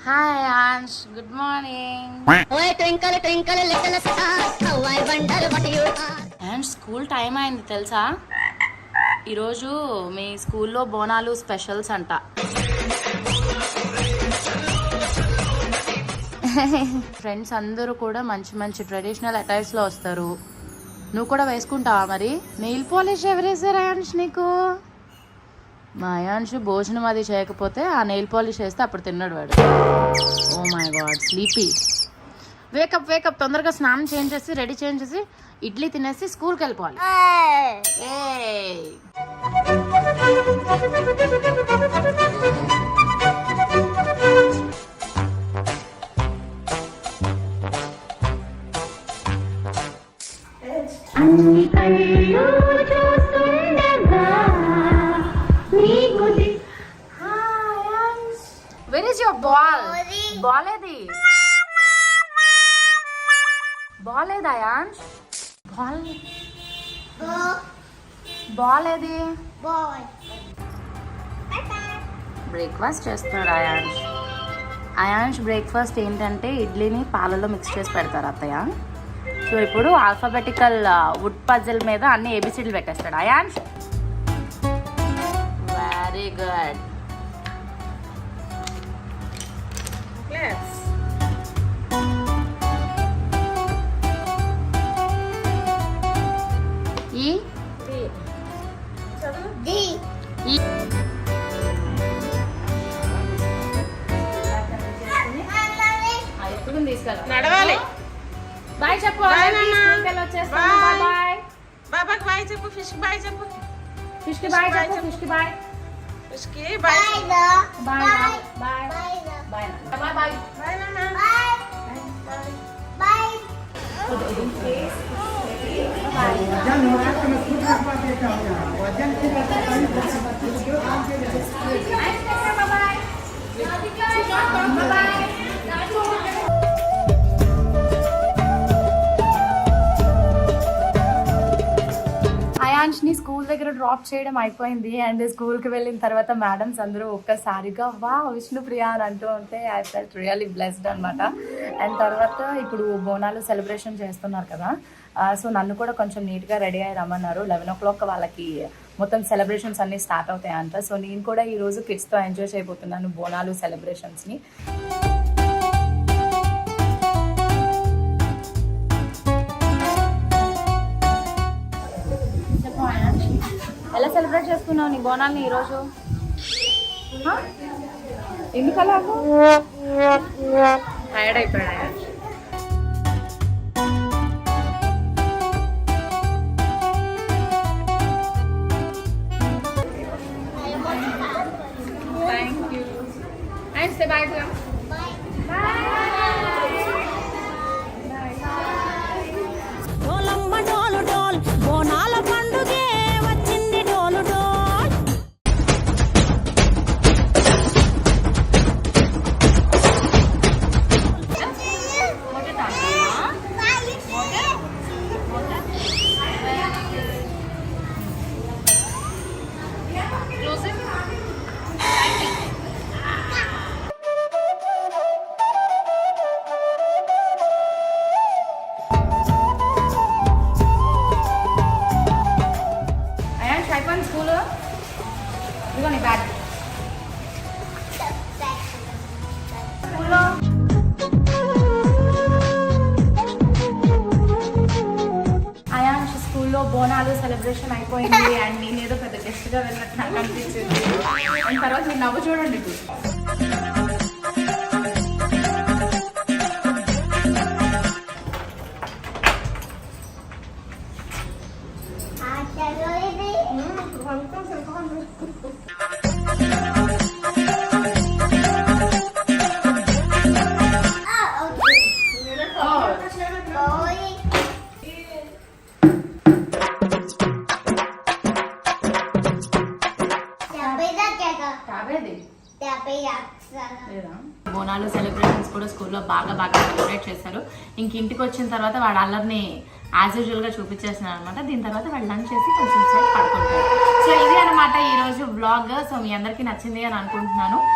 Hi Ansh, good morning. And school time అయింది తెలుసా? ఈరోజు మీ స్కూల్లో బోనాలు స్పెషల్స్ అంట. ఫ్రెండ్స్ అందరూ కూడా మంచి మంచి ట్రెడిషనల్ అటైర్స్లో వస్తారు. నువ్వు కూడా వేసుకుంటావా? మరి నెయిల్ పాలిష్ ఎవరేసారు అయాన్ష్ నీకు? మా అయాన్ష్ భోజనం అది చేయకపోతే ఆ నెయిల్ పాలిష్ వేస్తే అప్పుడు తిన్నాడు వాడు. Oh my god, sleepy. Wake up wake up, తొందరగా స్నానం చేంజ్ చేసి రెడీ చేంజ్ చేసి ఇడ్లీ తినేసి స్కూల్కి వెళ్ళిపోవాలి. Where is your ball? Ball ఏది? బాల్ ఏది అయాన్ష్? బాల్ ఏది? బ్రేక్ఫాస్ట్ చేస్తున్నాడు అయాన్ష్. అయాన్ష్ బ్రేక్ఫాస్ట్ ఏంటంటే ఇడ్లీని పాలలో మిక్స్ చేసి పెడతారు అత్తయ్య. సో ఇప్పుడు ఆల్ఫాబెటికల్ వుడ్ పజిల్ మీద అన్ని ఏబిసిడ్లు పెట్టేస్తాడు అయాన్ష్. Very good. నడవాలి. బాయ్ చెప్పు. బాబాకి బాయ్ చెప్పు. ఫిష్ కి బాయ్ చెప్పు. ఫిష్ కి బాయ్ చెప్పు. ఫిష్ కి బాయ్. ఫిష్ కి bye. Bye bye bye bye bye bye నాన్న. అయాన్ష్ని స్కూల్ దగ్గర డ్రాప్ చేయడం అయిపోయింది. అండ్ స్కూల్కి వెళ్ళిన తర్వాత మేడమ్స్ అందరూ ఒక్కసారిగా వా విష్ణుప్రియ అని అంటూ ఉంటే ఐ ఫెల్ట్ రియల్లీ బ్లెస్డ్ అనమాట. అండ్ తర్వాత ఇప్పుడు బోనాలు సెలబ్రేషన్ చేస్తున్నారు కదా, సో నన్ను కూడా కొంచెం నీట్గా రెడీ అయ్యి రమ్మన్నారు. 11 o'clock వాళ్ళకి మొత్తం సెలబ్రేషన్స్ అన్నీ స్టార్ట్ అవుతాయి అంట. సో నేను కూడా ఈరోజు కిడ్స్తో ఎంజాయ్ చేయబోతున్నాను బోనాలు సెలబ్రేషన్స్ని. ఎలా సెలబ్రేట్ చేసుకున్నావు నీ బోనాల్ని ఈరోజు? ఎందుకలా టైర్డ్ అయిపోయాడు? Thank you. And say bye. School ఇదిగో నీ బ్యాగ్. స్కూల్లో అయాన్ష్ స్కూల్లో బోనాలు సెలబ్రేషన్ అయిపోయింది. అండ్ నేను ఏదో పెద్ద గెస్ట్గా వెళ్ళినట్టు నాకు అనిపించింది. అండ్ తర్వాత నేను నవ్వు చూడండి. బోనాలు సెలబ్రేషన్స్ కూడా స్కూల్లో బాగా సెలబ్రేట్ చేశారు. ఇంటికి వచ్చిన తర్వాత వాడు అల్లరిని యాజ్ యూజువల్గా చూపించేస్తున్నాను అనమాట. దీని తర్వాత వాళ్ళు లంచ్ చేసి కొంచెం సేపు పడుకుంటారు. సో ఇది అనమాట ఈరోజు వ్లాగ్. సో మీ అందరికీ నచ్చింది అని అనుకుంటున్నాను.